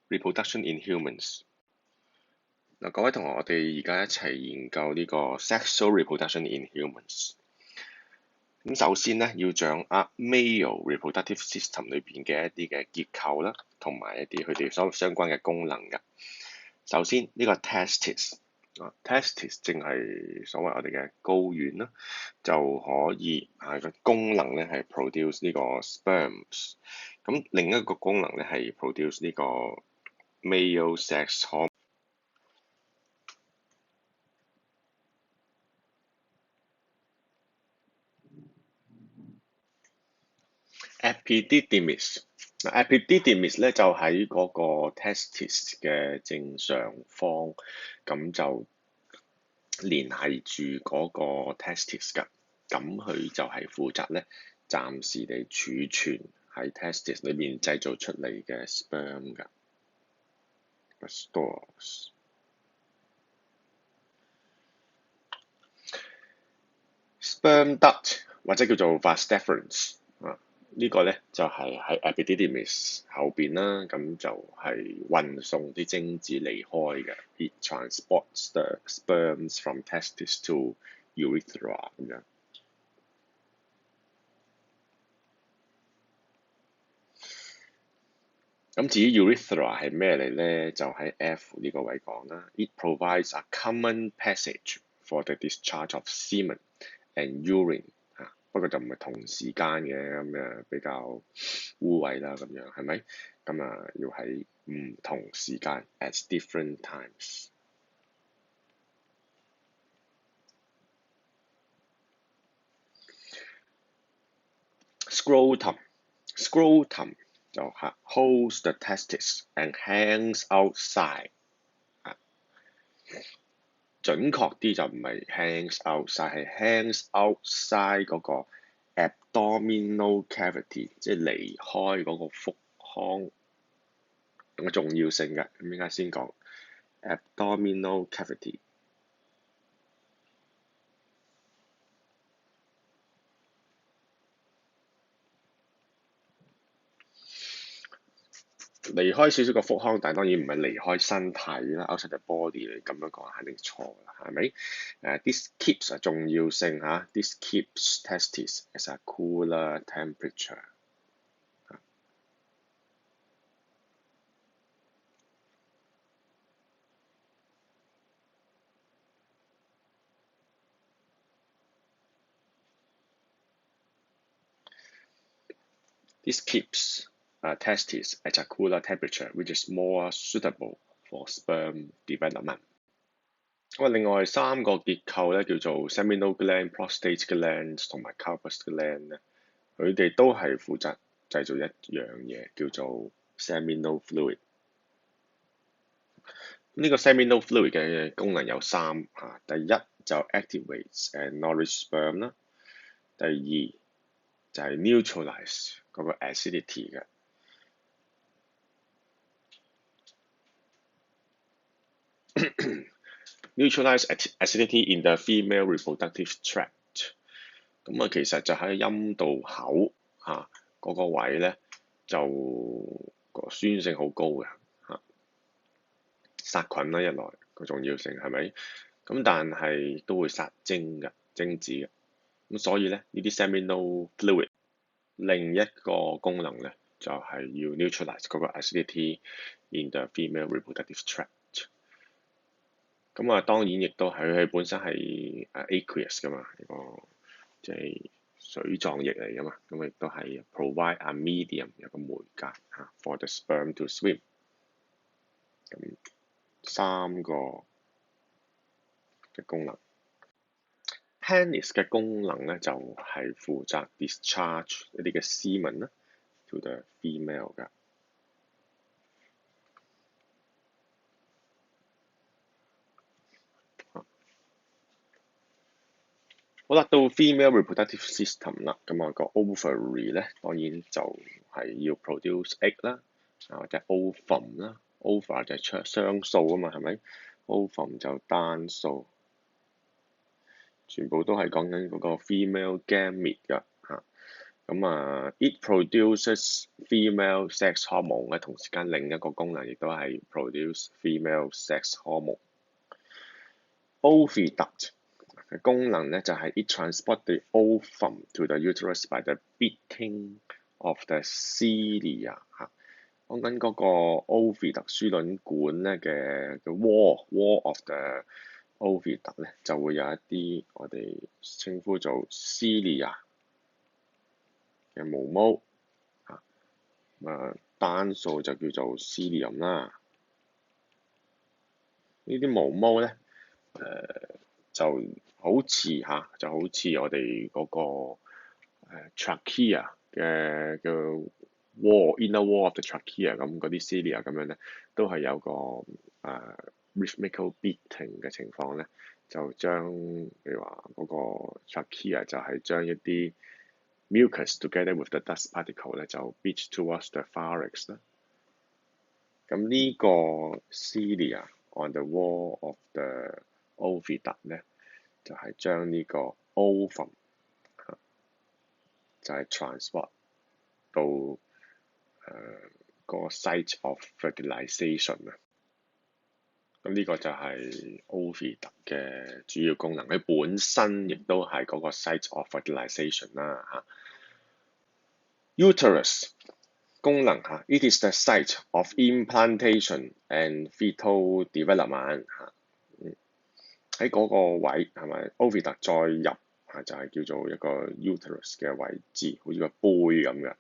Reproduction in Humans。嗱，各位同學，我哋而家一齊研究呢個 Sexual Reproduction in Humans。咁首先咧，要掌握 male reproductive system 裏邊嘅一啲嘅結構啦，同埋一啲佢哋所相關嘅功能㗎。首先呢個 testis 正係所謂我哋嘅睾丸啦，就可以個功能咧係 produce 呢個 sperms。咁另一個功能咧係 produce 呢個 male sex hormone。epididymis 咧就喺嗰個 testis 嘅正上方，咁就連係住嗰個 testis 㗎，咁佢就係負責咧暫時地儲存喺 testis 裏面製造出嚟嘅 sperm 㗎 ，stores。sperm duct 或者叫做 vas deferens 呢個咧就係喺 epididymis 後邊啦，咁就係運送啲精子離開嘅。It transports the sperms from testis to urethra 咁樣。咁至於 urethra 係咩嚟咧？就喺 F 呢個位講啦。It provides a common passage for the discharge of semen and urine。不過就唔係同時間嘅，咁比較污穢啦，咁樣係咪？咁要喺唔同時間 at different times。scrotum 就係 holds the testis and hangs outside。準確啲就唔係 hangs outside，係 hangs outside 嗰個 abdominal cavity， 即係離開嗰個腹腔嘅重要性嘅。咁依家先講 abdominal cavity。離開少少個腹腔，但係當然唔係離開身體啦。outside the body 你咁樣講肯定錯啦，係咪？This keeps 重要性嚇，this keeps testis at a cooler temperature。This keeps testis at a cooler temperature, which is more suitable for sperm development。另外三個結構咧叫做 seminal gland、prostate gland 同埋 corpus gland 咧，佢哋都係負責製造一樣嘢叫做 seminal fluid。呢個 seminal fluid 嘅功能有三嚇，第一就 activates and nourish sperm 啦，第二就係 neutralize 嗰個 acidity 嘅。neutralize acidity in the female reproductive tract。咁其實就喺陰道口嗰個位咧，就個酸性好高嘅殺菌啦，一來個重要性係咪？咁但係都會殺精子嘅。咁所以咧呢啲 seminal fluid 另一個功能咧就係要 neutralize 嗰個 acidity in the female reproductive tract。咁當然亦都係佢本身係aqueous 噶嘛，呢個即係水狀液嚟噶嘛，咁亦都係 provide a medium 有個媒介for the sperm to swim。咁三個嘅功能。penis 嘅功能咧就係負責 discharge 一啲嘅 semen 啦 to the female 㗎。好啦，到 female reproductive system 啦，咁個 ovary 咧當然就係要 produce egg 啦，或者 ovum 啦 ，ova 就係雙數啊嘛，係咪 ？ovum 就單數，全部都係講緊嗰個 female gamete 㗎嚇。It produces female sex hormone 咧，同時間另一個功能亦都係 produce female sex hormone。Oviduct 嘅功能咧就係 it transport the ovum to the uterus by the beating of the cilia 嚇。講緊嗰個 oviduct 輸卵管咧嘅 wall of the oviduct 咧就會有一啲我哋稱呼做 cilia 嘅毛毛嚇，單數就叫做 cilium 啦。呢啲毛毛咧就好似我哋嗰個trachea 嘅inner wall of the trachea 咁嗰啲 cilia 咁樣咧，都係有個rhythmical beating 嘅情況咧，就將譬如話嗰個 trachea 就係將一啲 mucus together with the dust particle 咧就 beat towards the pharynx 啦。咁呢個 cilia on the wall of the oviduct 咧，就係將呢個 ovum 就係 transport 到個 site of fertilization 啊。咁呢個就係 oviduct 嘅主要功能，佢本身亦都係嗰個 site of fertilization 啦嚇。Uterus 功能嚇 ，it is the site of implantation and fetal development 嚇。喺嗰個位係咪 oviduct 再入就係叫做一個 uterus 嘅位置，好似個杯咁嘅。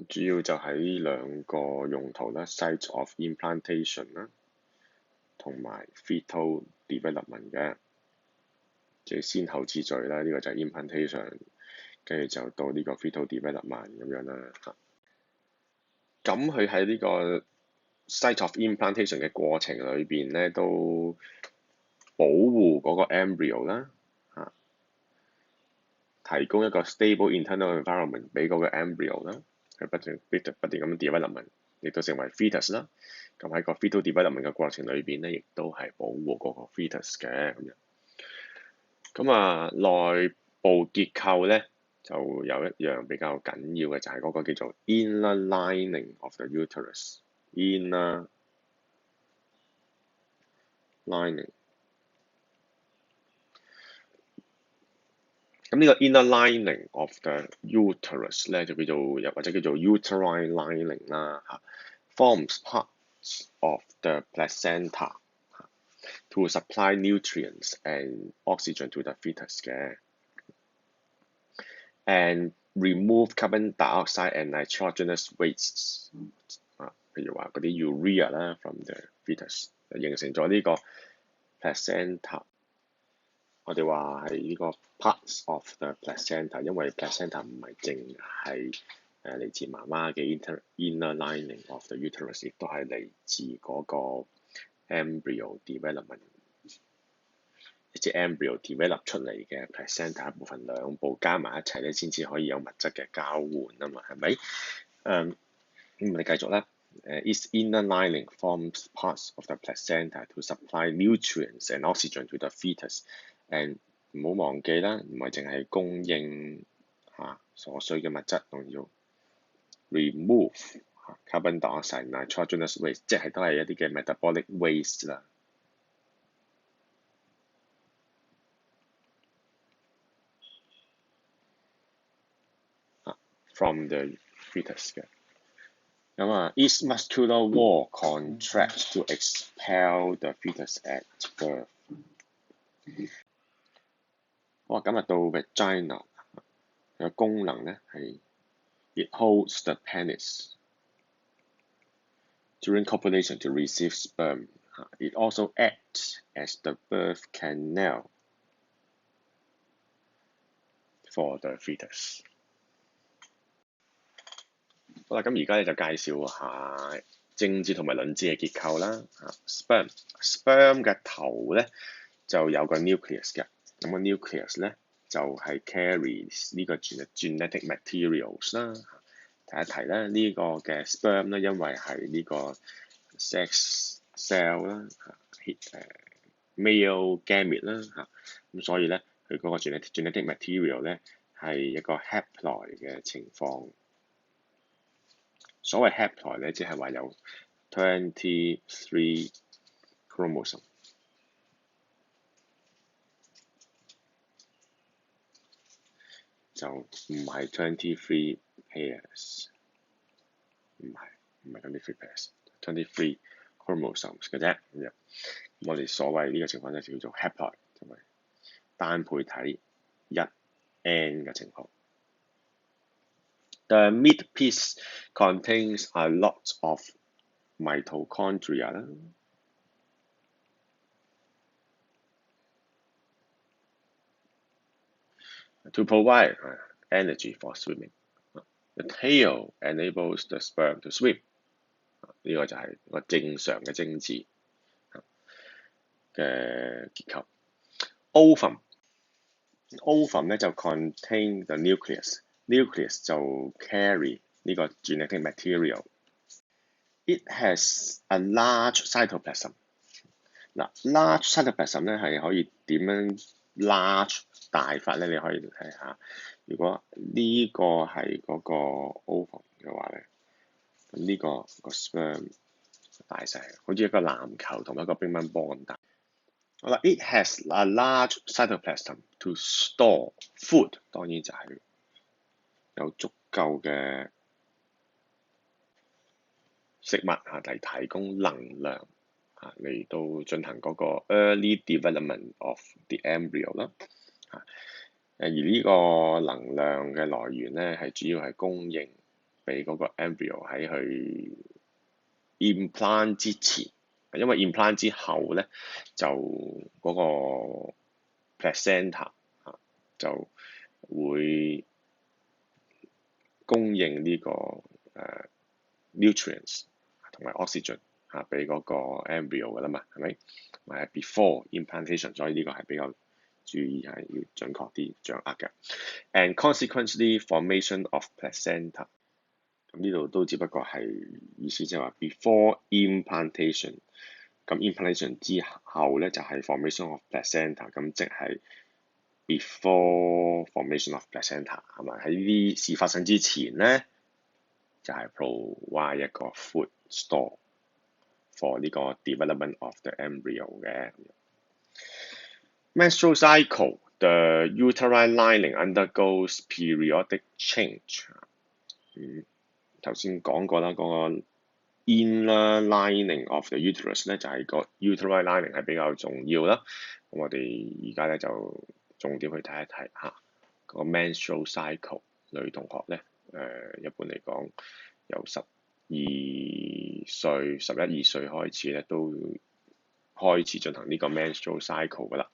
主要就係呢兩個用途啦 ，site of implantation 啦，同埋 fetal development 嘅，即係先後次序啦。呢個就係 implantation， 跟住就到呢個 fetal development 咁樣啦嚇。咁佢喺呢個 site of implantation 嘅過程裏邊咧，都保護嗰個 embryo 啦嚇，提供一個 stable internal environment 俾嗰個 embryo 啦。佢不斷咁 development， 亦都成為 fetus 啦。咁喺個 fetal development 嘅過程裏邊咧，亦都係保護嗰個 fetus 嘅咁樣。內部結構咧就有一樣比較緊要嘅，就係嗰個叫做 inner lining of the uterus。inner lining。咁呢個 inner lining of the uterus 咧就叫做又或者叫做 uterine lining 啦嚇 ，forms parts of the placenta to supply nutrients and oxygen to the fetus 嘅 ，and remove carbon dioxide and nitrogenous wastes 譬如話嗰啲 urea 啦 from the fetus， 形成咗呢個 placenta。我哋話係呢個 parts of the placenta， 因為 placenta 唔係淨係嚟自媽媽嘅 inner lining of the uterus， 亦都係嚟自嗰個 embryo development， 一隻 embryo develop 出嚟嘅 placenta 一部分，兩部加埋一齊咧，先至可以有物質嘅交換啊嘛，係咪？咁你繼續啦。Its inner lining forms parts of the placenta to supply nutrients and oxygen to the fetus。and 唔好忘記啦，唔係淨係供應所需嘅物質，仲要 remove carbon dioxide、nitrogenous waste， 即係都係一啲嘅 metabolic waste 啦。from the fetus 嘅。its muscular wall contracts to expel the fetus at birth。今日到 vagina 佢嘅功能咧係 it holds the penis during copulation to receive sperm。It also acts as the birth canal for the fetus。好啦，咁而家咧就介紹下精子同埋卵子嘅結構啦。sperm 嘅頭咧就有個 nucleus 嘅，咁個 nucleus 咧就係 carries 呢個 genetic materials 啦。提一提啦，呢個嘅 sperm 咧，因為係呢個 sex cell 啦，male gamete 啦咁所以咧佢嗰個 genetic material 咧係一個 haploid 嘅情況。所謂 haploid 咧，即係話有23 chromosome。就唔係23 pairs，唔係23 pairs，23 chromosomes 嘅啫咁樣。我哋所謂呢個情況咧就叫做 haploid，就係單倍體1N 嘅情況。The meat piece contains a lot of mitochondria to provide energy for swimming. The tail enables the sperm to swim. 呢個就係個正常嘅精子嘅結構。Ovum 咧就 contain the nucleus 就 carry 呢個 genetic material。It has a large cytoplasm。嗱 ，large cytoplasm 咧係可以點樣 large 大法咧？你可以睇下，如果呢個係嗰個 ovum 嘅話咧，咁呢個 sperm 大細好似一個籃球同一個乒乓波咁大。好啦 ，it has a large cytoplasm to store food， 當然就係有足夠嘅食物嚟提供能量嚟到進行嗰個 early development of the embryo 啦。而呢個能量嘅來源咧係主要係供應俾嗰個 embryo 喺佢 implant 之前。因為 implant 之後咧，就嗰個 placenta 就會供應呢個nutrients 同埋 oxygen 俾嗰個 embryo 㗎啦嘛，係咪？係 before implantation， 所以呢個係比較注意係要準確啲掌握嘅。And consequently formation of placenta， 咁呢度都只不過係意思即係話 before implantation。咁 implantation 之後咧就係 formation of placenta， 咁即係 before formation of placenta 係咪？喺呢啲事發生之前咧，就係 provide 一個 food store for 呢個 development of the embryo 嘅。Menstrual cycle, the uterine lining undergoes periodic change。頭先講過啦，嗰個inner lining of the uterus 咧就係個 uterine lining 係比較重要啦。咁我哋而家咧就重點去睇一睇嚇個 menstrual cycle。女同學咧一般嚟講由11、12歲開始咧都開始進行呢個 menstrual cycle 㗎啦。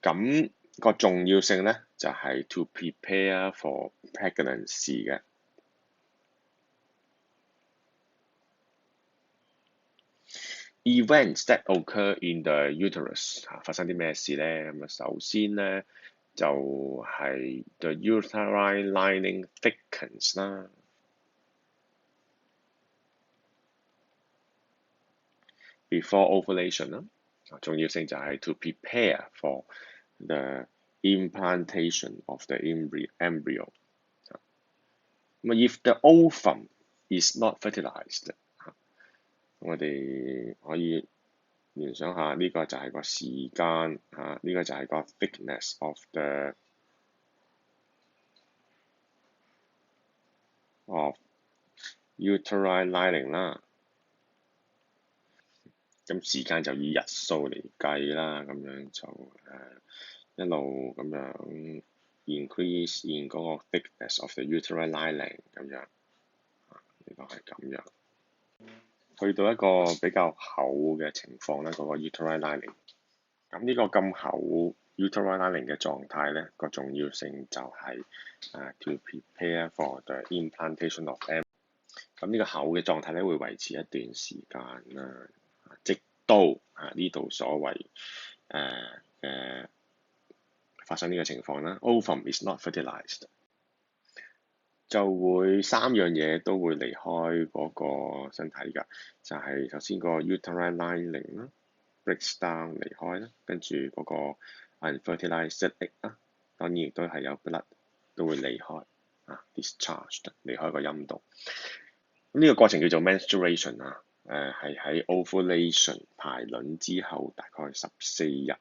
咁個重要性咧就係 to prepare for pregnancy 嘅。Events that occur in the uterus 發生啲咩事咧？咁首先咧就係 the uterine lining thickens 啦。Before ovulation 啦，重要性就係 to prepare for the implantation of the embryo。If the ovum is not fertilized，我哋可以聯想下呢個就係個時間呢個就係個 thickness of the uterine lining 啦。咁時間就以日數嚟計啦，咁樣就一路咁樣 increase in 嗰個 thickness of the uterine lining 咁樣，呢個係咁樣。去到一個比較厚嘅情況咧，嗰個 uterine lining。咁呢個咁厚 uterine lining 嘅狀態咧，個重要性就係to prepare for the implantation of embryo。咁呢個厚嘅狀態咧會維持一段時間啦，直到呢度所謂嘅發生呢個情況啦。Ovum is not fertilized， 就會3樣嘢都會離開嗰個身體㗎，就係首先個 uterine lining 啦 breaks down 離開啦，跟住嗰個 unfertilized egg 啦，當然亦都係有 blood 都會離開discharged 離開個陰道。咁呢個過程叫做 menstruation 係喺 ovulation 排卵之後大概14日，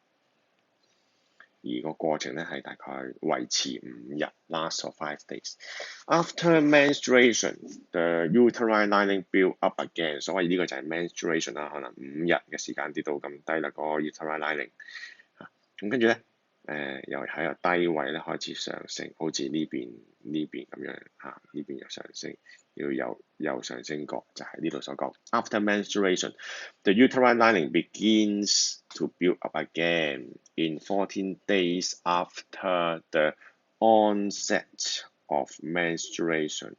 而個過程咧係大概維持5日 ，last for 5 days。After menstruation, the uterine lining build up again。所謂呢個就係 menstruation 啦，可能5日嘅時間跌到咁低啦，個 uterine lining。咁跟住咧，又喺個低位咧開始上升，好似呢邊咁樣呢邊又上升，又上升過，就係呢度所講。After menstruation, the uterine lining begins to build up again. In 14 days after the onset of menstruation,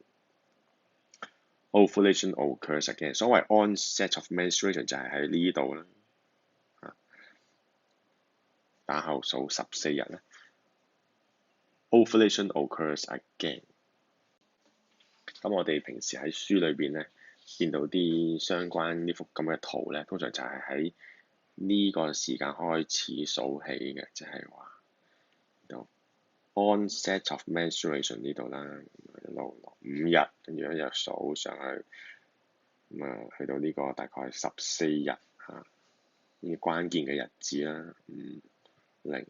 ovulation occurs again。所謂 onset of menstruation 就係喺呢度啦。打後數14日咧 ，ovulation occurs again。咁我哋平時喺書裏邊咧，見到啲相關呢幅咁嘅圖咧，通常就係喺呢個時間開始數起嘅，即係話到 onset of menstruation 呢度啦，一路落5日，跟住一日數上去，咁去到呢個大概14日呢啲關鍵嘅日子啦，0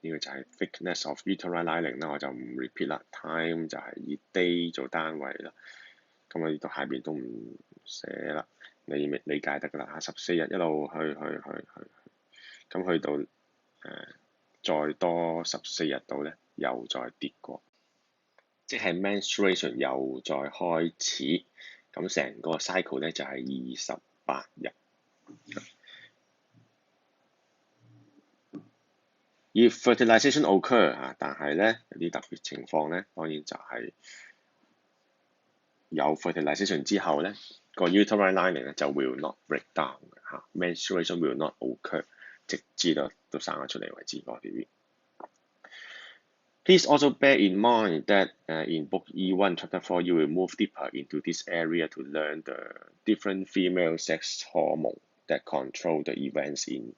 呢個就係 thickness of uterine lining 啦，我就唔 repeat 啦。time 就係以 day 做單位啦。咁我呢度下邊都唔寫啦，你理解得㗎啦。14日一路去，咁去到再多14日度咧，又再跌過，即係 menstruation 又再開始。咁成個 cycle 咧就係28日。If fertilization occur 但係咧有啲特別情況咧，當然就係有 fertilization 之後咧，個 uterine lining 咧就 will not break down 嘅menstruation will not occur， 直至到都生咗出嚟為止個 BB。Please also bear in mind that in Book E1 Chapter 4 you will move deeper into this area to learn the different female sex hormone that control the events in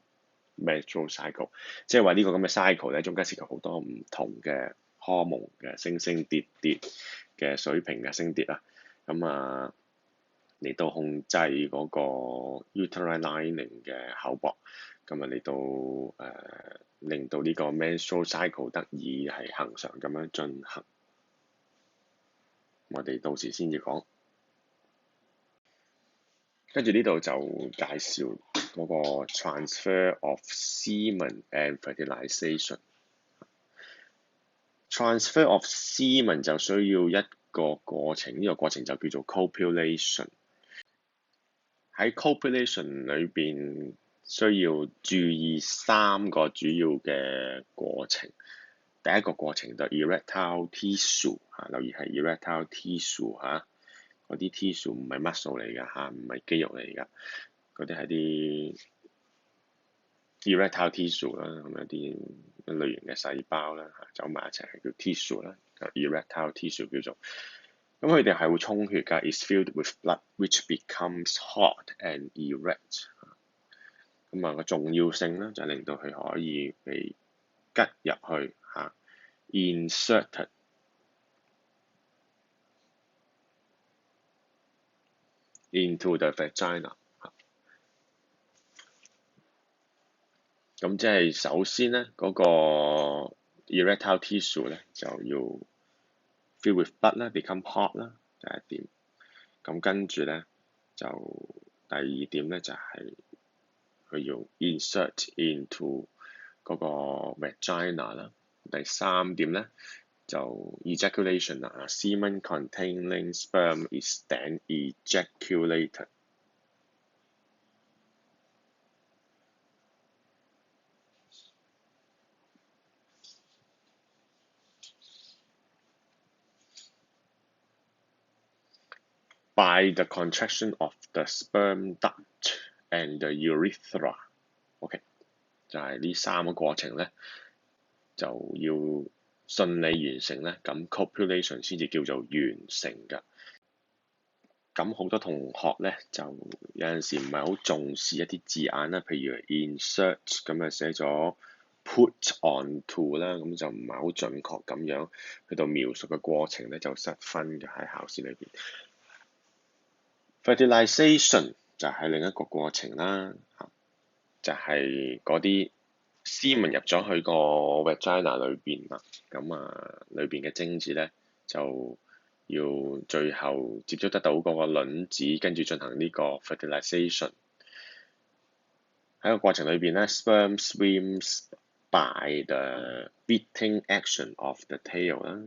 menstrual cycle。即係話呢個咁嘅 cycle 咧，中間涉及好多唔同嘅 hormone 嘅升跌嘅水平嘅升跌咁嚟到控制嗰個 uterine lining 嘅厚薄，咁嚟到令到呢個 menstrual cycle 得以係恆常咁樣進行。我哋到時先至講。跟住呢度就介紹嗰個 transfer of semen and fertilization。transfer of semen 就需要一個過程，呢個過程就叫做 copulation。喺 copulation 裏邊需要注意3個主要嘅過程。第一個過程就 erectile tissue 留意係 erectile tissue 嗰啲 tissue 唔係 muscle 嚟㗎唔係肌肉嚟㗎，嗰啲係啲 erectile tissue 啦，咁有啲一類型嘅細胞啦走埋一齊係叫 tissue 啦，erectile tissue 叫做。咁佢哋係會充血㗎 ，is filled with blood which becomes hot and erect。咁個重要性咧就令到佢可以被吉入去inserted into the vagina。咁即係首先咧嗰個 erectile tissue 咧就要 fill with blood 啦 ，become hot 啦，第一點。咁跟住咧就第二點咧就係佢要 insert into 嗰個 vagina 啦。第三點咧就 ejaculation semen containing sperm is then ejaculated。By the contraction of the sperm duct and the urethra。OK， 就係呢3個過程咧，就要順利完成咧，咁 copulation 先至叫做完成㗎。咁好多同學咧就有陣時唔係好重視一啲字眼啦，譬如 insert 咁寫咗 put onto 啦，咁就唔係好準確咁樣去到描述嘅過程咧就失分嘅喺考試裏邊。Fertilization 就係另一個過程啦，就係嗰啲semen入咗去個 vagina 裏邊啦，咁裏邊嘅精子咧就要最後接觸得到嗰個卵子，跟住進行呢個 fertilization。喺個過程裏邊咧 ，sperm swims by the beating action of the tail 啦。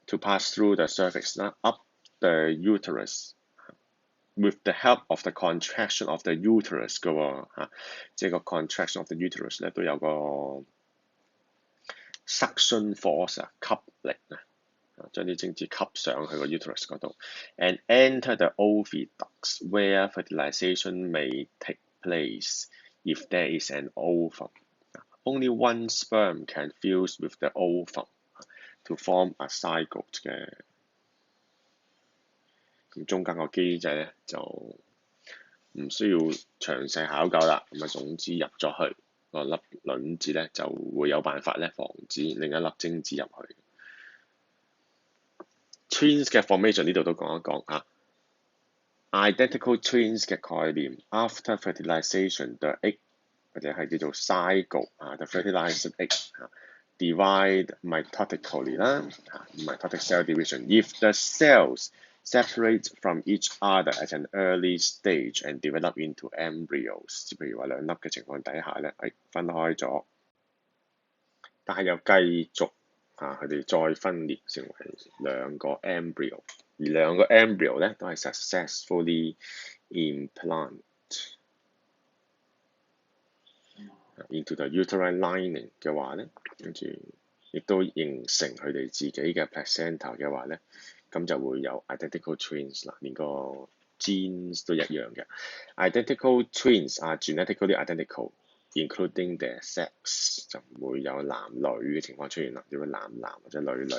To pass through the cervix 啦 ，up the uterus。With the help of the contraction of the uterus 嘅喎嚇，即係個 contraction of the uterus 咧都有個 suction force 吸力將啲精子吸上去個 uterus 嗰度 ，and enter the oviducts where fertilization may take place if there is an ovum. Only one sperm can fuse with the ovum to form a zygote 嘅。咁中間個機制咧就唔需要詳細考究啦。咁總之入咗去個粒卵子咧就會有辦法咧防止另一粒精子入去。Twins 嘅 formation 呢度都講一講嚇。Identical twins 嘅概念 ，after fertilization，the egg 或者係叫做 zygote，the fertilized egg divide mitotically 啦，mitotic cell division. If the cells separate from each other at an early stage and develop into embryos， 譬如話兩粒嘅情況底下咧，分開咗，但係又繼續佢哋再分裂成為兩個 embryo， 而兩個 embryo 咧都係 successfully implant into the uterine lining 嘅話咧，跟住亦都形成佢哋自己嘅 placenta 嘅話咧，咁就會有 identical twins 啦，連個 genes 都一樣嘅。Identical twins are genetically identical，including their sex， 就唔會有男女嘅情況出現啦，只會男男或者女女。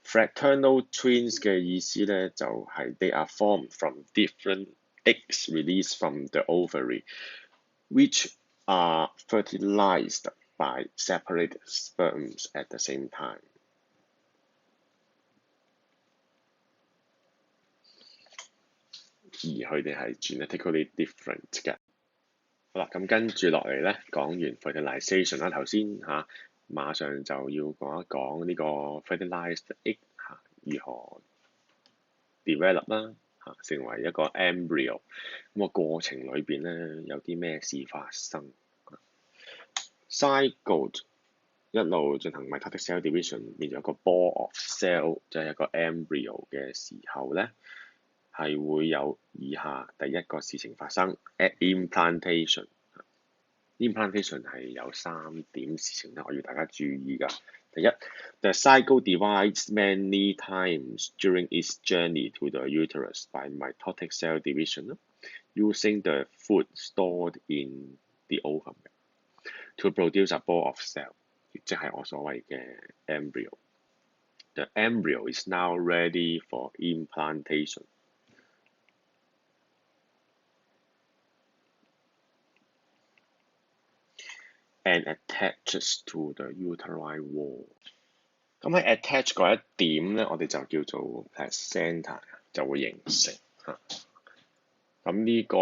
Fraternal twins 嘅意思咧就係 they are formed from different eggs released from the ovary，which are fertilized by separate sperms at the same time。而佢哋係 genetically different 嘅。好啦，咁跟住落嚟咧，講完 fertilization 啦，頭先馬上就要講一講呢個 fertilized egg 如何 develop 啦成為一個 embryo。咁個過程裏邊咧有啲咩事發生 ？Zygote 一路進行 mitotic cell division 變咗個 ball of cell， 即係一個 embryo 嘅時候咧，係會有以下第一個事情發生 at implantation。implantation 係有3點事情咧，我要大家注意㗎。第一 ，the zygote divides many times during its journey to the uterus by mitotic cell division, using the food stored in the ovum to produce a ball of cell， 即係我所謂嘅 embryo。The embryo is now ready for implantation。and attaches to the uterine wall。咁喺 attach 嗰一點咧，我哋就叫做 placenta 就會形成嚇。咁呢個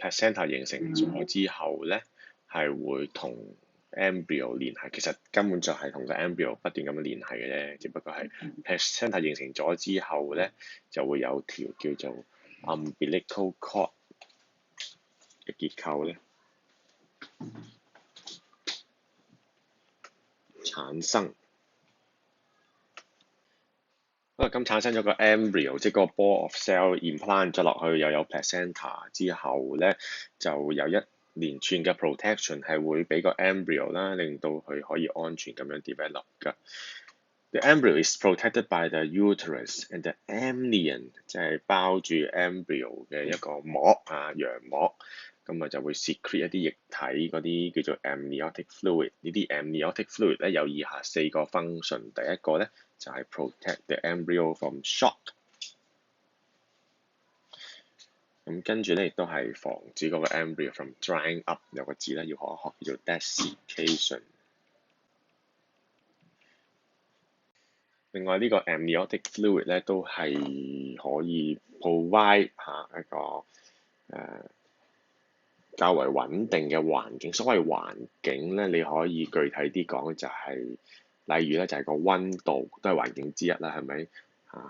placenta 形成咗之後咧，係會同 embryo 聯繫，其實根本就係同個 embryo 不斷咁樣聯繫嘅啫，只不過係 placenta 形成咗之後咧，就會有條叫做 umbilical cord 嘅結構咧。產生咁產生咗個 embryo， 即係個 ball of cell implant 咗落去，又有 placenta 之後咧，就有一連串嘅 protection 係會俾個 embryo 啦，令到佢可以安全咁樣 develop 㗎。The embryo is protected by the uterus and the amnion， 即係包住 embryo 嘅一個膜羊膜。咁啊就會 secrete 一啲液體嗰啲叫做 amniotic fluid。呢啲 amniotic fluid 咧有以下4個 function。第一個咧就係 protect the embryo from shock。咁跟住咧亦都係防止嗰個 embryo from drying up。有個字咧要學一學叫做 desiccation。另外呢個 amniotic fluid 咧都係可以 provide 一個較為穩定嘅環境。所謂環境咧，你可以具體啲講就係、例如咧就係個溫度都係環境之一啦，係咪？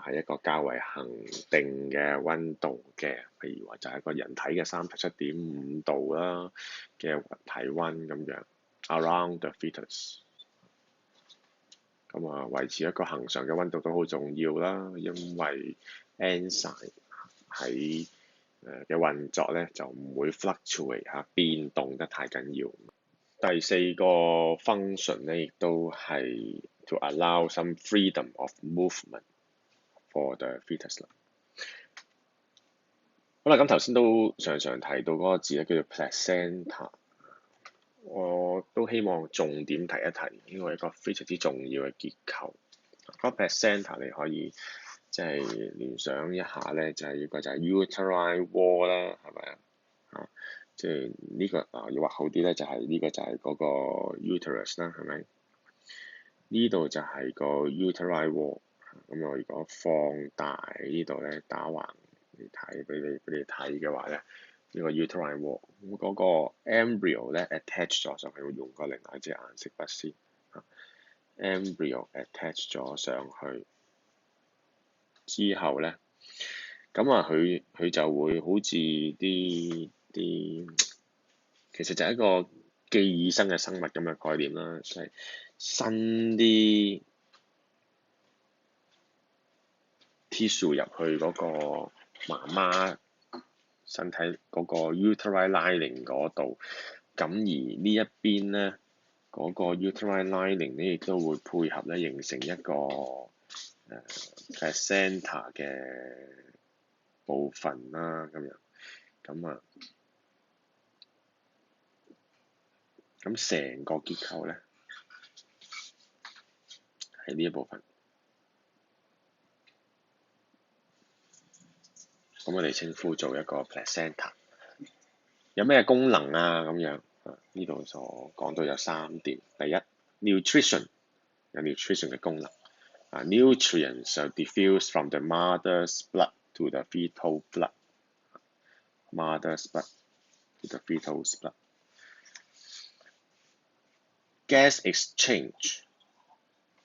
係一個較為恒定嘅溫度嘅，譬如話就係一個人體嘅37.5度啦嘅體溫咁樣 ，around the fetus。咁維持一個恒常嘅溫度都好重要啦，因為 enzyme 喺嘅運作咧就唔會 fluctuate 變動得太緊要。第4個 function 咧亦都係 to allow some freedom of movement for the fetus 啦。好啦，咁頭先都常常提到嗰個字咧叫做 placenta。我都希望重點提一提，因為一個非常之重要嘅結構。嗰 placenta 你可以即係聯想一下咧，就係一個就係 uterine wall 啦，係咪啊？即係呢個要畫好啲咧，就係呢個就係嗰個 uterus 啦，係咪？呢度就係個 uterine wall。咁我如果放大呢度咧，打橫嚟睇俾你睇嘅話咧。呢個 uterine wall，咁嗰個 embryo 咧 attach 咗上去，我用個另外一隻顏色筆先。embryo attach 咗上去之後咧，咁佢就會好似啲，其實就係一個寄已生嘅生物咁嘅概念啦，即係伸啲 tissue 入去嗰個媽媽身體嗰個 uterine lining 嗰度，咁而呢一邊咧，嗰個 uterine lining 咧亦都會配合咧形成一個placenta 嘅部分啦，咁樣，咁成個結構咧係呢一部分。咁我哋稱呼做一個 placenta。有咩功能啊？咁樣呢度所講到有3點。第一 nutrition 有 nutrition 嘅功能。nutrients are diffused from the mother's blood to the fetal blood。mother's blood to the fetal blood。gas exchange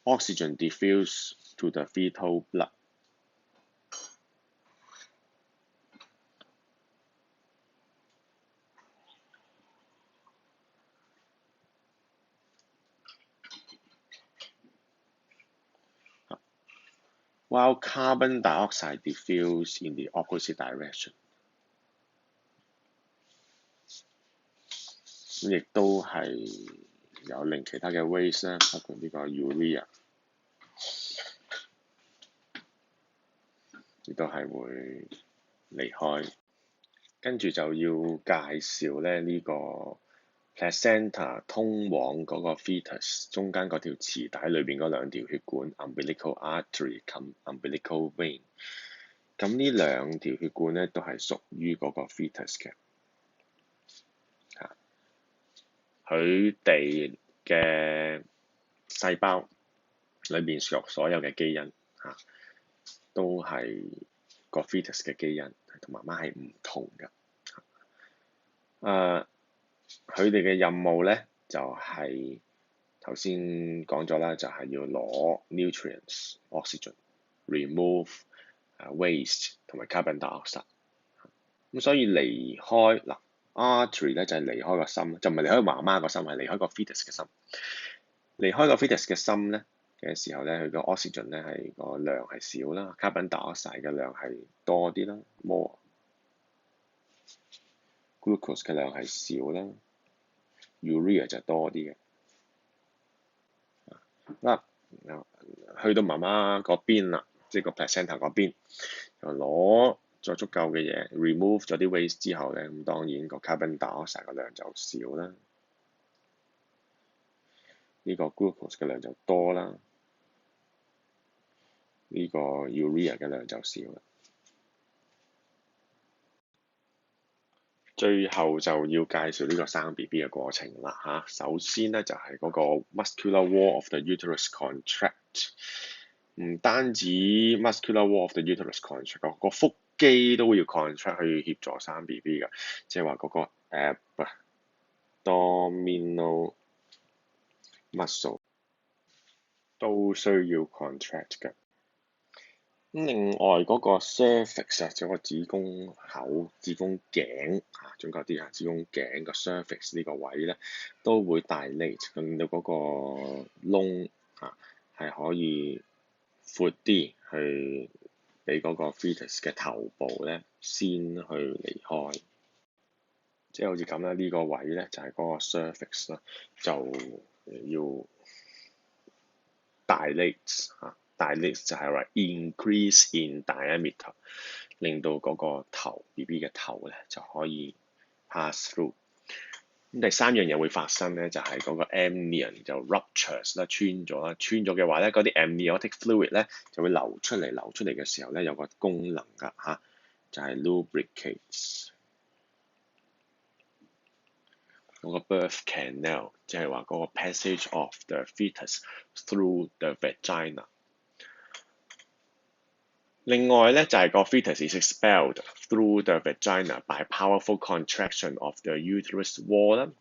oxygen diffused to the fetal blood。while carbon dioxide diffused in the opposite direction。咁亦都係有另其他嘅 waste 啦，包括呢個 urea， 亦都係會離開。跟住就要介紹咧呢個 placenta 通往嗰個 fetus 中間嗰條臍帶裏邊嗰2條血管 umbilical artery 及 umbilical vein。咁呢2條血管咧都係屬於嗰個 fetus 嘅。佢哋嘅細胞裏邊所有嘅基因都係個 fetus 嘅基因，同媽媽係唔同嘅。佢哋嘅任務咧就係頭先講咗啦，就係要攞 nutrients、oxygen、remove waste 同埋 carbon dioxide。咁所以離開artery 咧就係離開個心，就唔係離開媽媽個心，係離開個 fetus 嘅心。離開個 fetus 嘅心咧嘅時候咧，佢個 oxygen 咧係個量係少啦 ，carbon dioxide 嘅量係多啲啦 ，more。glucose 嘅量係少啦 ，urea 就多啲嘅。去到媽媽嗰邊啦，即係個 placenta 嗰邊，就攞咗足夠嘅嘢，remove 咗啲 waste 之後咧，咁當然個 carbon dioxide 嘅量就少啦，呢個 glucose 嘅量就多啦，呢個 urea 嘅量就少啦。最後就要介紹呢個生 BB 嘅過程啦嚇。首先咧就係嗰個 muscular wall of the uterus contract， 唔單止 muscular wall of the uterus contract，個腹肌都要 contract 去協助生 BB 嘅，即係話嗰個 abdominal muscle 都需要 contract 嘅。另外嗰個 cervix 啊，即係個子宮口、子宮頸啊，準確啲啊，子宮頸個 cervix 呢個位咧，都會dilate，令到嗰個窿啊係可以闊啲，去俾嗰個 fetus 嘅頭部咧先去離開。即係好似咁啦，呢個位咧就係嗰個 cervix 啦，就要dilate 嚇。dilate 就係話 increase in diameter， 令到嗰個頭 BB 嘅頭咧就可以 pass through。咁第三樣嘢會發生咧，就係嗰個 amnion 就 ruptures 啦，穿咗啦，穿咗嘅話咧，嗰啲 amniotic fluid 咧就會流出嚟，流出嚟嘅時候咧有個功能㗎嚇，就係 lubricates 嗰個 birth canal， 即係話嗰個 passage of the fetus through the vagina。另外咧就係個 fetus is expelled through the vagina by powerful contraction of the uterus wall 啦。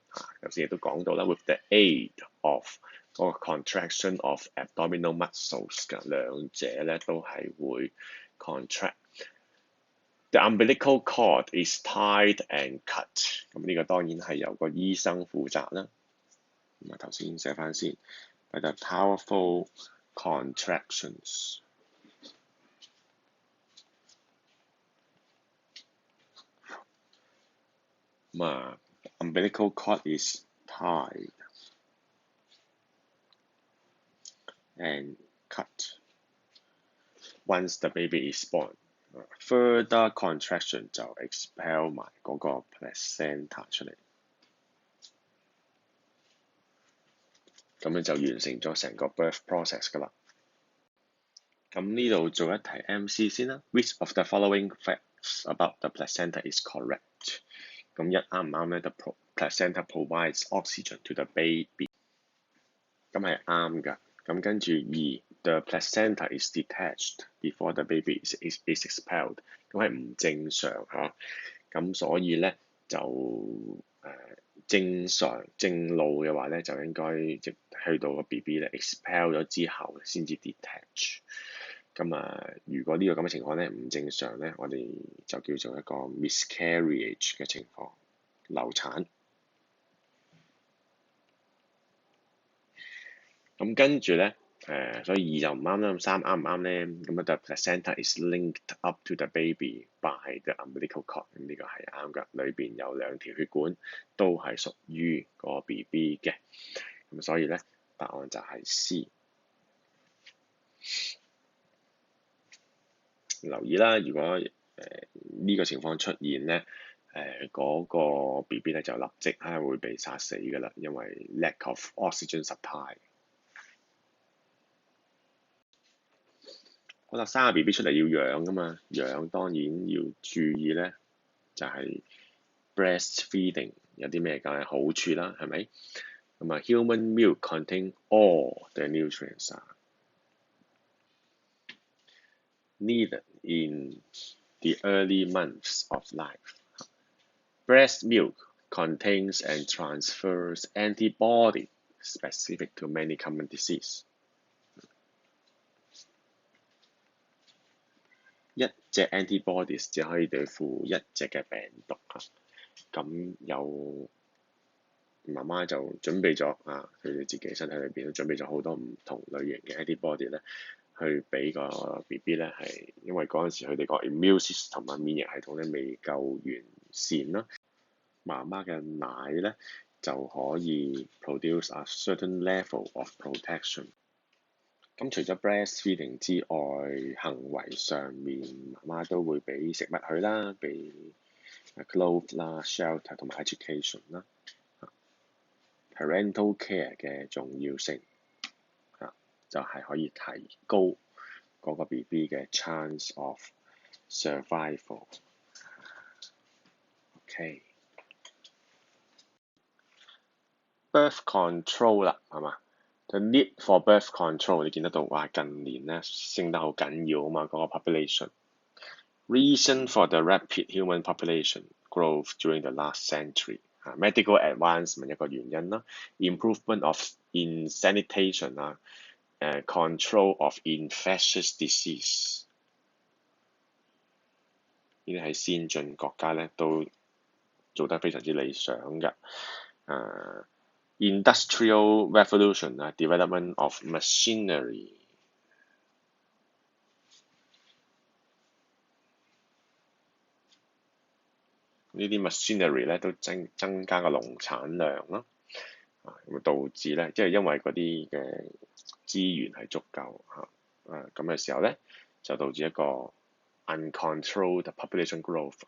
頭先亦都講到啦 ，with the aid of 嗰個 contraction of abdominal muscles 嘅，兩者咧都係會 contract。The umbilical cord is tied and cut。咁呢個當然係由個醫生負責啦。咁啊頭先寫翻先 ，by the powerful contractions。umbilical cord is tied and cut once the baby is born. Further contraction 就 expel 埋嗰個 placenta 出嚟，咁樣就完成咗成個 birth process 㗎啦。咁呢度做一題 MC 先啦。Which of the following facts about the placenta is correct？ 咁一啱唔啱咧 ？The placenta provides oxygen to the baby。咁係啱㗎。咁跟住2 the placenta is detached before the baby is expelled。咁係唔正常嚇。咁所以咧就正常正路嘅話咧，就應該即去到個 BB 咧 expel 咗之後先至 detach。咁如果呢個咁嘅情況咧唔正常咧，我哋就叫做一個 miscarriage 嘅情況，流產。咁跟住咧所以2就唔啱啦，咁3啱唔啱咧？咁the placenta is linked up to the baby by the umbilical cord。咁呢個係啱㗎，裏邊有2條血管都係屬於個 BB 嘅。咁所以咧答案就係 C。留意啦，如果呢個情況出現咧，嗰個 BB 咧就立即係會被殺死㗎啦，因為 lack of oxygen supply。好啦，生個 BB 出嚟要養㗎嘛，養當然要注意咧，就係 breastfeeding 有啲咩嘅好處啦，係咪？咁human milk contain all the nutrients needed in the early months of life. Breast milk contains and transfers antibody specific to many common disease. 一隻 antibodies 只可以對付一隻嘅病毒咁有媽媽就準備咗佢哋自己身體裏邊都準備咗好多唔同類型嘅 antibody 咧，去俾個 BB 咧係，因為嗰陣時佢哋個 immune system 免疫系統咧未夠完善啦，媽媽嘅奶咧就可以 produce a certain level of protection。咁除咗 breastfeeding 之外，行為上面媽媽都會俾食物佢啦，俾 clothes 啦、shelter 同埋 education 啦。parental care 嘅重要性就係可以提高嗰個 BB 嘅 chance of survival。OK。birth control 啦，係嘛？The need for birth control 你見得到，哇！近年咧升得好緊要啊嘛，嗰個 population。Reason for the rapid human population growth during the last century。medical advancement 一個原因啦，improvement of in sanitation 啊，control of infectious disease。呢啲喺先進國家咧都做得非常之理想嘅。Industrial revolution 啊 ，development of machinery。呢啲 machinery 咧都增加個農產量啦，咁導致咧，即係因為嗰啲嘅資源係足夠咁嘅時候咧，就導致一個 uncontrolled population growth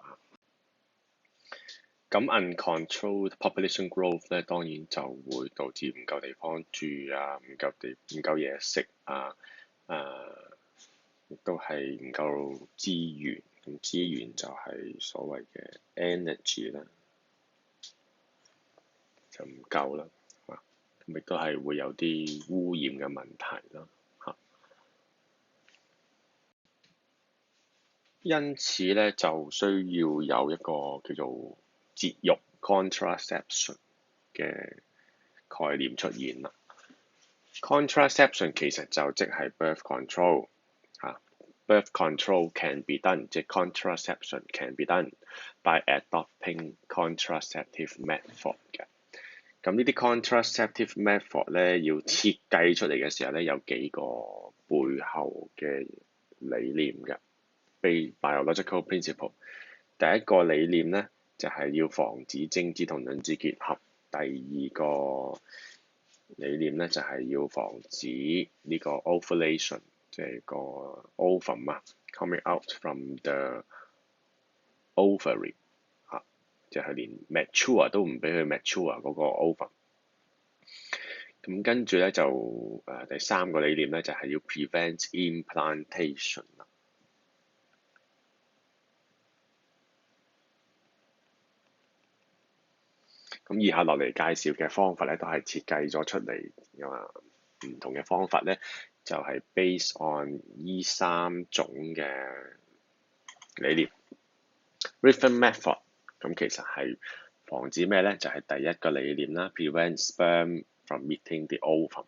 咁 uncontrolled population growth 咧，當然就會導致唔夠地方住啊，唔夠嘢食啊，亦都係唔夠資源。咁資源就係所謂嘅 energy 啦，就唔夠啦，咁亦都係會有啲污染嘅問題啦，因此咧就需要有一個叫做節育 contraception 嘅概念出現啦。contraception 其實就即係 birth control。birth control can be done， 即係 contraception can be done by adopting contraceptive method 嘅。咁呢啲 contraceptive method 咧，要設計出嚟嘅時候咧，有幾個背後嘅理念嘅。biological principle。第一個理念咧，就係要防止精子同卵子結合。第二個理念咧，就係要防止呢個 ovulation。即係個 ovum 啊 ，coming out from the ovary 即係連 mature 都唔俾佢 mature 嗰個 ovum。咁跟住咧就第三個理念咧就係要 prevent implantation 啦。咁以下落嚟介紹嘅方法咧，都係設計咗出嚟唔同嘅方法咧，就係 based on 呢三種嘅理念。Different method 咁其實係防止咩咧？就係第一個理念啦 ，prevent sperm from meeting the ovum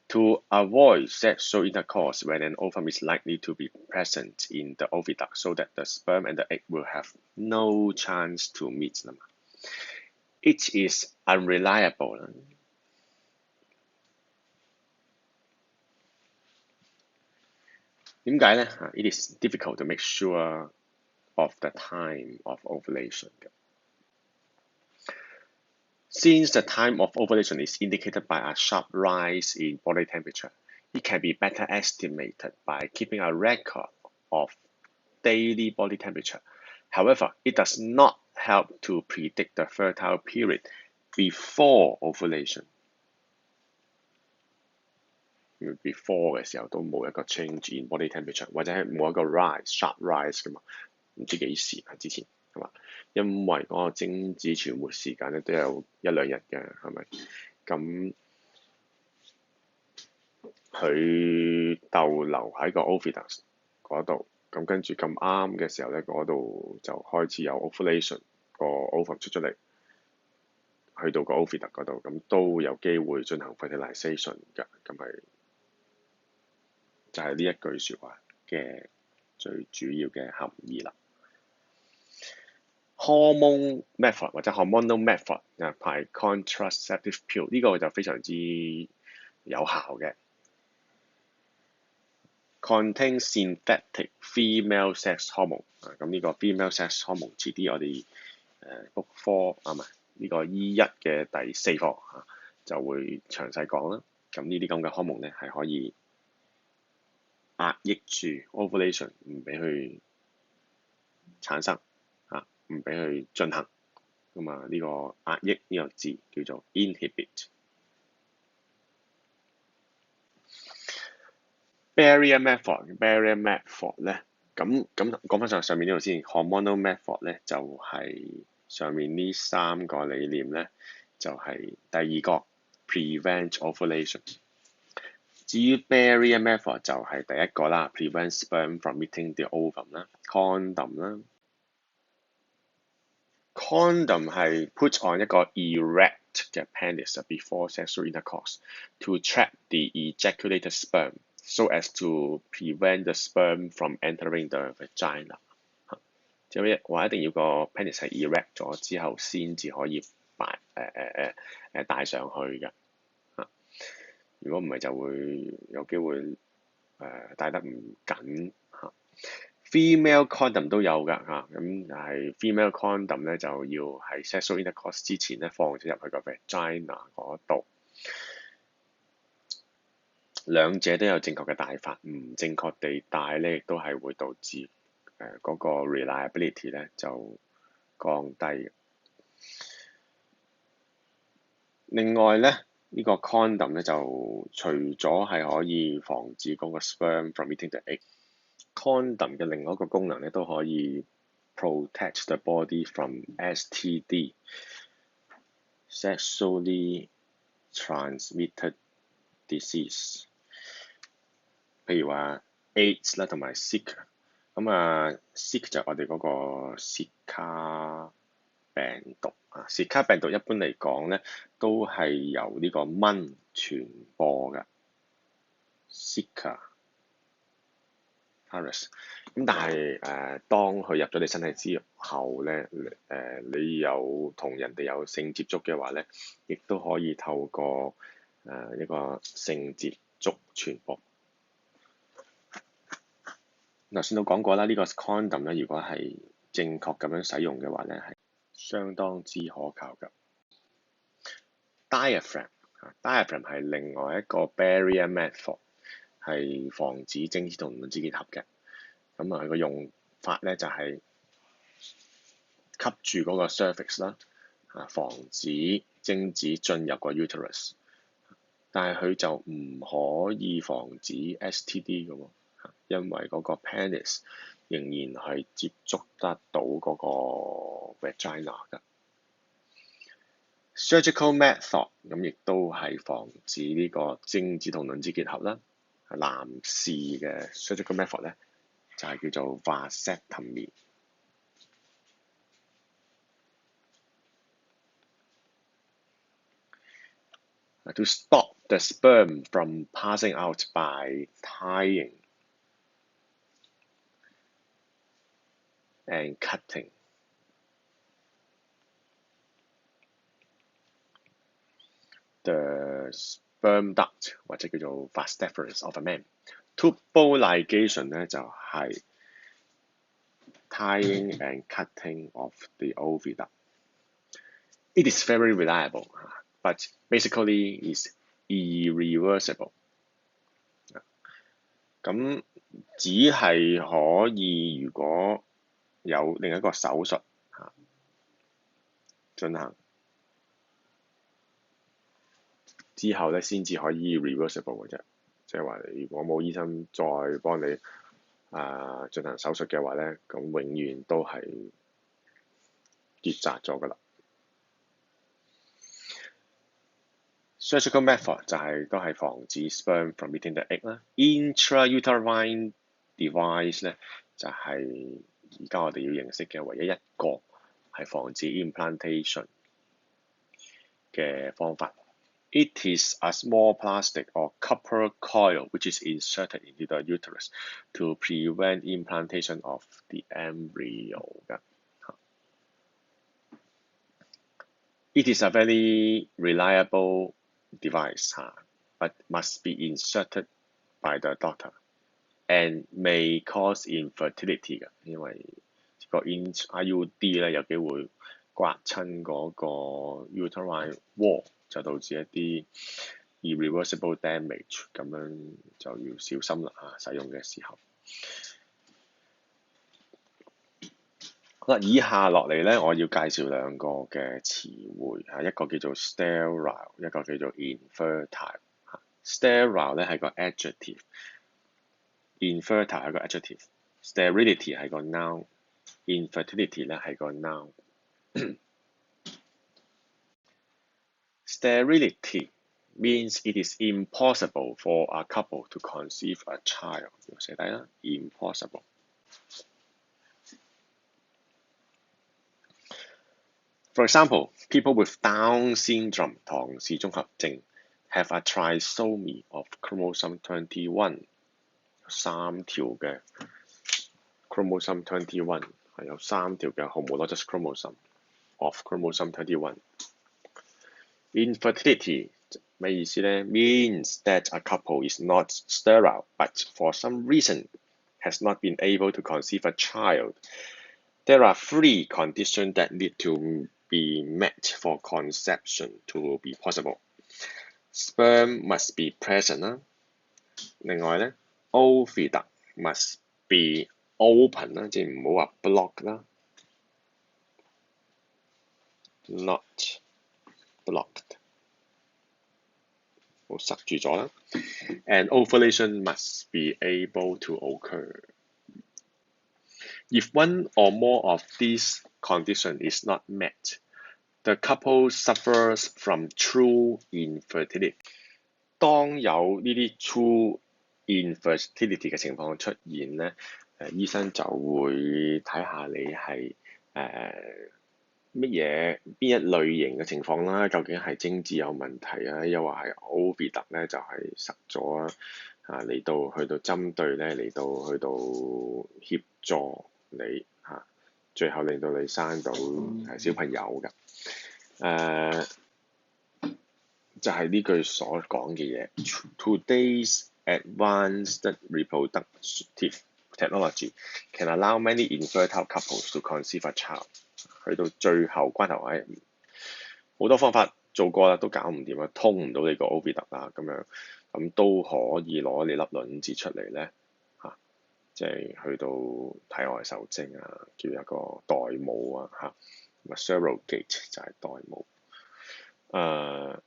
to avoid sexual intercourse when an ovum is likely to be present in the oviduct, so that the sperm and the egg will have no chance to meet 啦嘛。It is unreliable 啦。點解咧？It is difficult to make sure of the time of ovulation. Since the time of ovulation is indicated by a sharp rise in body temperature, it can be better estimated by keeping a record of daily body temperature. However, it does not help to predict the fertile period before ovulation. Before 嘅時候都冇一個 change in body temperature， 或者係冇一個 sharp rise 㗎嘛，唔知幾時之前係嘛？因為嗰個精子存活時間咧都有一兩日嘅，係咪？咁佢逗留喺個 oviduct 嗰度，咁跟住咁啱嘅時候咧，嗰度就開始有 ovulation，個 ovum 出咗嚟，去到個 oviduct 嗰度，咁都有機會進行 fertilization 㗎，咁係。就係呢一句説話嘅最主要嘅含義啦。Hormone method 或者 hormonal method 排 contraceptive pill 呢個就非常之有效嘅。Contain synthetic female sex hormone 咁呢個 female sex hormone 遲啲我哋book 科唔係呢個 E1 嘅第4課就會詳細講啦。咁呢啲咁嘅 hormone 咧係可以壓抑住 ovulation， 唔俾佢產生唔俾佢進行。咁啊，呢個壓抑呢個字叫做 inhibit。barrier method 咧，咁講翻上面呢度先。hormonal method 咧就係上面呢3個理念咧，就係第2個 prevent ovulation。至於 barrier method 就係第1個啦 ，prevent sperm from meeting the ovum 啦，condom 啦。condom 係 put on 一個 erect 嘅 penis before sexual intercourse to trap the ejaculated sperm so as to prevent the sperm from entering the vagina。即係話一定要個 penis 係 erect 咗之後先至可以帶上去嘅。如果唔係就會有機會帶得唔緊嚇。female condom 都有㗎嚇，咁但係 female condom 咧就要喺 sexual intercourse 之前咧放咗入去個 vagina 嗰度。兩者都有正確嘅戴法，唔正確地戴咧亦都係會導致嗰個 reliability 咧就降低。另外咧，呢個 condom 咧就除咗係可以防止嗰個 sperm from meeting the egg。condom 嘅另外一個功能咧都可以 protect the body from STD sexually transmitted disease， 譬如話 AIDS 啦同埋 Zika。咁Zika 就我哋嗰個舌卡病毒舌卡病毒一般嚟講咧都係由呢個蚊傳播嘅 Zika virus。咁但係當佢入咗你身體之後咧，你有同人哋有性接觸嘅話咧，亦都可以透過一個性接觸傳播。頭先都講過啦，呢個 condom 咧，如果係正確咁樣使用嘅話咧，係相當之可靠㗎。diaphragm 係另外一個 barrier method， 係防止精子同卵子結合嘅。佢個用法咧就係吸住嗰個 cervix 啦，防止精子進入個 uterus， 但係佢就唔可以防止 STD 嘅喎，因為嗰個 penis 仍然係接觸得到嗰個 vagina 嘅。surgical method 咁亦都係防止呢個精子同卵子結合啦。男士嘅 surgical method 咧就係叫做 vasectomy。To stop the sperm from passing out by tying and cutting the sperm duct 或者叫做 vas deferens of a man。tubal ligation 咧就係 tying and cutting of the oviduct。It is very reliable, but basically is irreversible。咁只係可以如果有另一個手術進行之後咧，先至可以 reversible 嘅啫。即係話，如果冇醫生再幫你進行手術嘅話咧，咁永遠都係結紮咗㗎啦。surgical method 都係防止 sperm from meeting the egg 啦。intrauterine device 咧就係而家我哋要認識嘅唯一一個係防止 implantation 嘅方法。It is a small plastic or copper coil which is inserted into the uterus to prevent implantation of the embryo。It is a very reliable device, but must be inserted by the doctor and may cause infertility 嘅，因為個 IUD 咧有機會刮親嗰個 uterine wall，就導致一啲 irreversible damage， 咁樣就要小心啦使用嘅時候。好啦，以下落嚟咧，我要介紹兩個嘅詞彙一個叫做 sterile， 一個叫做 infertile。sterile 咧係個 adjective，infertile 係個 adjective，sterility 係個 noun，infertility 咧係個 noun。Sterility means it is impossible for a couple to conceive a child。寫低啦 ，impossible。For example, people with Down syndrome 唐氏綜合症 have a trisomy of chromosome 21， 3條嘅 chromosome 21係有3條嘅 homologous chromosome of chromosome 21。Infertility 咩意思呢？ Means that a couple is not sterile, but for some reason has not been able to conceive a child. There are 3 conditions that need to be met for conception to be possible. Sperm must be present 啦，另外咧 oviduct must be open 啦，即係唔好話 block 啦 ，not blocked， 好塞住咗啦。And ovulation must be able to occur. If one or more of these conditions is not met, the couple suffers from true infertility。當有呢啲 true infertility 嘅情況出現咧，醫生就會睇下你係邊一類型嘅情況啦，究竟係精子有問題啊，又或係 oviduct 咧就係塞咗嚟到去到針對咧嚟到去到協助你最後令到你生到小朋友㗎。就係呢句所講嘅嘢。Today's advanced reproductive technology can allow many infertile couples to conceive a child。去到最後關頭好多方法做過啦，都搞唔掂啊，通唔到你個 oviduct 啦，咁樣咁都可以攞你粒卵子出嚟咧即係去到體外受精叫一個代母surrogate 就係代母。好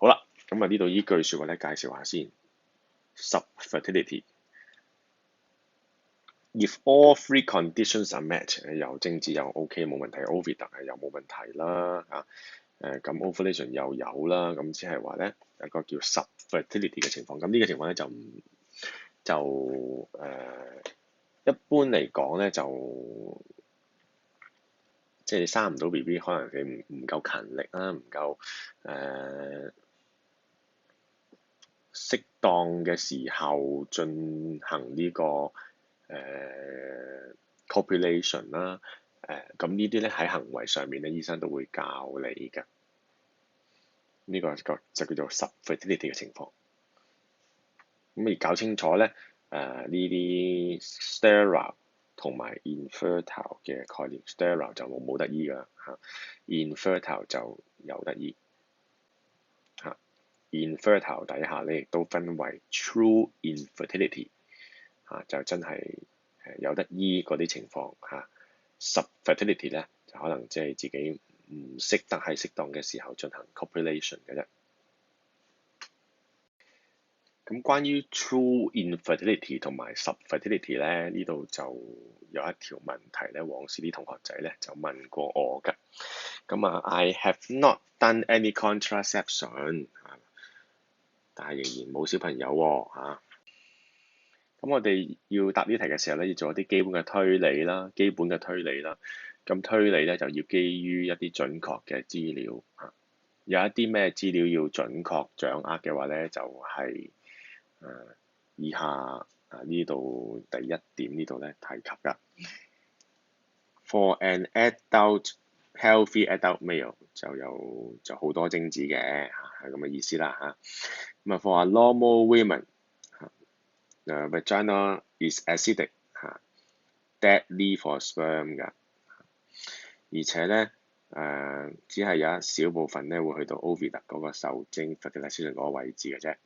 啦，咁呢度呢句説話咧介紹下先。Subfertility。If all 3 conditions are met， 有精子又 OK 冇問題 ，oviduct 又冇問題啦咁 ovulation 又有啦，咁即係話咧有個叫 subfertility 嘅情況。咁呢個情況咧就一般嚟講咧就即係你生唔到 BB， 可能你唔夠勤力啦，唔夠適當嘅時候進行呢個copulation 啦，咁呢啲咧喺行為上面咧，醫生都會教你嘅。呢個就叫做 subfertility 嘅情況。咁而搞清楚咧，呢啲 sterile 同埋 infertile 嘅概念 ，sterile 就冇得醫㗎infertile 就有得醫infertile 底下咧，亦都分為 true infertility 就真係有得醫嗰啲情況subfertility 咧就可能即係自己唔識得喺適當嘅時候進行 copulation 嘅啫。咁關於 true infertility 同埋 subfertility 咧，呢度就有一條問題咧，往時啲同學仔咧就問過我㗎。咁I have not done any contraception， 但係仍然冇小朋友喎咁我哋要答呢題嘅時候咧，要做一啲基本嘅推理啦。咁推理咧就要基於一啲準確嘅資料有一啲咩資料要準確掌握嘅話咧，就係以下呢度第一點呢度咧提及㗎。For an adult healthy adult male 就好多精子嘅係咁嘅意思啦咁for a normal women。vagina is acidic deadly for sperm 㗎，而且咧只係有一小部分咧會去到 oviduct 嗰個受精 fertilization 嗰個位置嘅啫。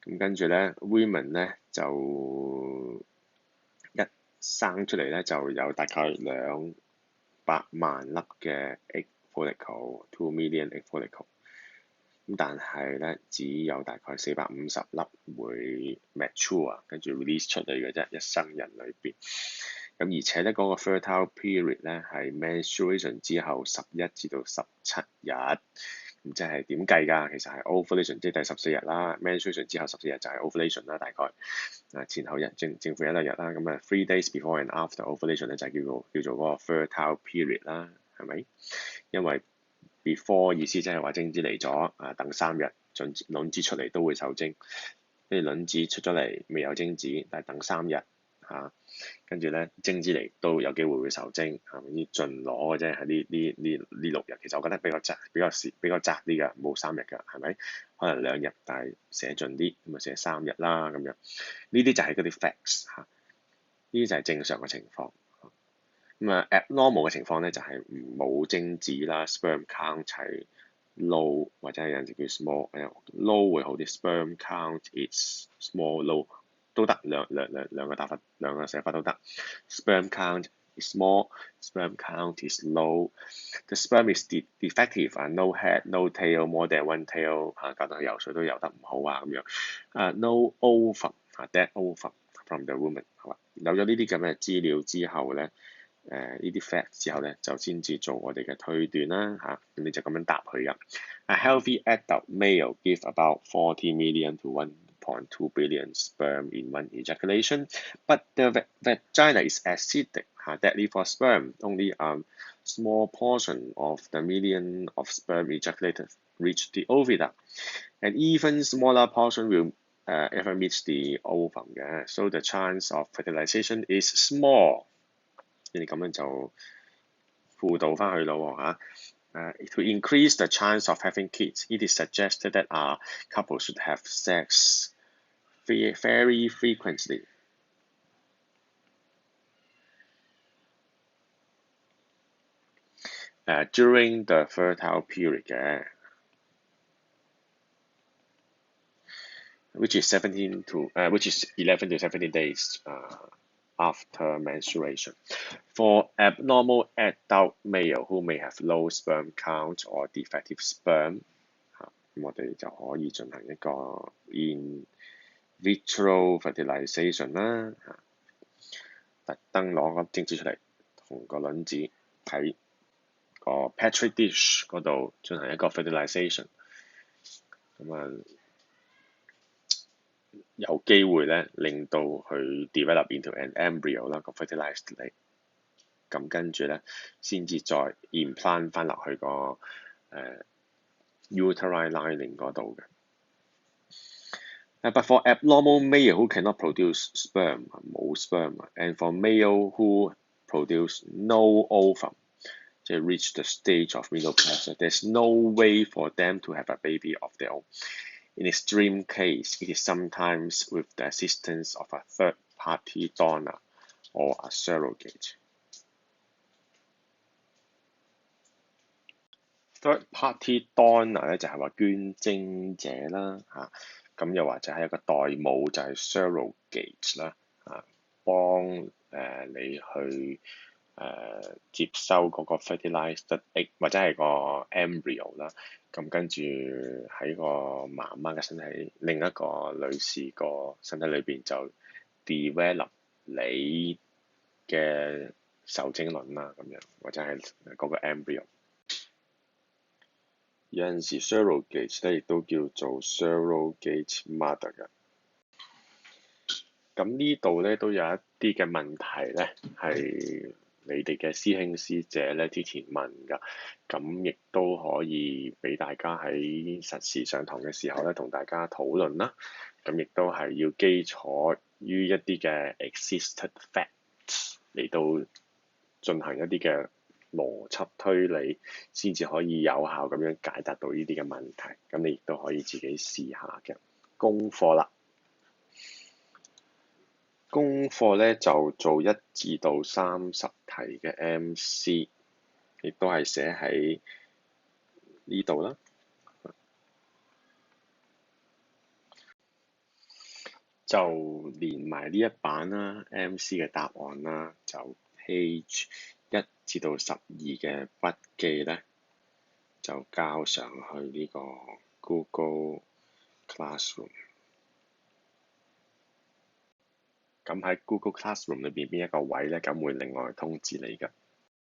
咁跟住咧 women 咧就一生出嚟咧就有大概200萬粒嘅 egg follicle，2 million egg follicle。咁但係咧，只有大概450粒會 mature，跟住 release 出嚟嘅啫，一生人裏邊。咁而且咧，嗰個 fertile period 咧係 menstruation 之後11至到17日。咁即係點計㗎？其實係 ovulation 即係第14日啦 ，menstruation 之後14日就係 ovulation 啦，大概前後正負1、2日啦。咁3 days before and after ovulation 咧就係叫做嗰個 fertile period 啦，係咪？因為 before 意思即係話精子嚟咗等3日，卵子出嚟都會受精。跟住卵子出咗嚟未有精子，但係等3日跟住咧精子嚟都有機會會受精，係咪？要盡攞嘅啫，係呢6日。其實我覺得比較窄啲㗎，冇3日㗎，係咪？可能2日，但係寫盡啲，咁啊寫3日啦咁樣。呢啲就係嗰啲 facts 呢啲就係正常嘅情況。咁abnormal 嘅情況咧就係冇精子啦 ，sperm count 係 low 或者係有陣時叫 small，low 會好啲 ，sperm count is small low 都得，兩個寫法都得。sperm count is small，sperm count is low。The sperm is defective，no head，no tail，more than one tail，搞到佢游水都游得唔好咁樣。no ovum，dead ovum from the woman， 好啦，有咗呢啲咁嘅資料之後咧。呢啲 fact 之後咧，就先至做我哋嘅推斷啦咁你就咁樣答佢㗎。A healthy adult male give about 40 million to 1.2 billion sperm in one ejaculation, but the vagina is acidic, deadly for sperm. Only a small portion of the million of sperm ejaculated reach the oviduct. An even smaller portion will ever reach the ovum 嘅 ，so the chance of fertilization is small。你咁樣就輔導翻去咯To increase the chance of having kids, it is suggested that a couple should have sex very frequently. During the fertile period which is 11 to 17 days after menstruation. For abnormal adult male who may have low sperm count or defective sperm，咁我哋就可以進行一個 in vitro fertilization 啦特登攞個精子出嚟，同個卵子喺個 petri dish 嗰度進行一個 fertilization，有機會咧令到佢 develop into an embryo 啦，個 fertilized 嚟，咁跟住咧先至再 implant 翻落去個uterine lining 嗰度嘅。But for abnormal male who cannot produce sperm， 冇 sperm，and for male who produce no ovum， 即係 reach the stage of menopause，there's no way for them to have a baby of their own。In extreme case, it is sometimes with the assistance of a third-party donor or a surrogate. Third-party donor 咧就係話捐精者啦咁又或者係一個代母就係 surrogate 啦幫你去接收嗰個 fertilized egg 或者係個 embryo 啦，咁跟住喺個媽媽嘅身體，另一個女士個身體裏邊就 develop 你嘅受精卵啦，咁樣或者係嗰個 embryo。有陣時 surrogate 咧亦都叫做 surrogate mother 嘅。咁呢度咧都有一啲嘅問題咧係你哋嘅師兄師姐咧之前問㗎，咁亦都可以俾大家喺實時上堂嘅時候咧同大家討論啦。咁亦都係要基礎於一啲嘅 existed facts 嚟到進行一啲嘅邏輯推理，先至可以有效咁樣解答到呢啲嘅問題。咁你亦都可以自己試下嘅功課啦。功課咧就做1至到30題嘅 MC，亦都係寫喺呢度啦。就連埋呢一版啦，MC 嘅答案啦，就 page 1至到12嘅筆記咧，就交上去呢個 Google Classroom。咁喺 Google Classroom 裏邊邊一個位咧，咁會另外通知你㗎。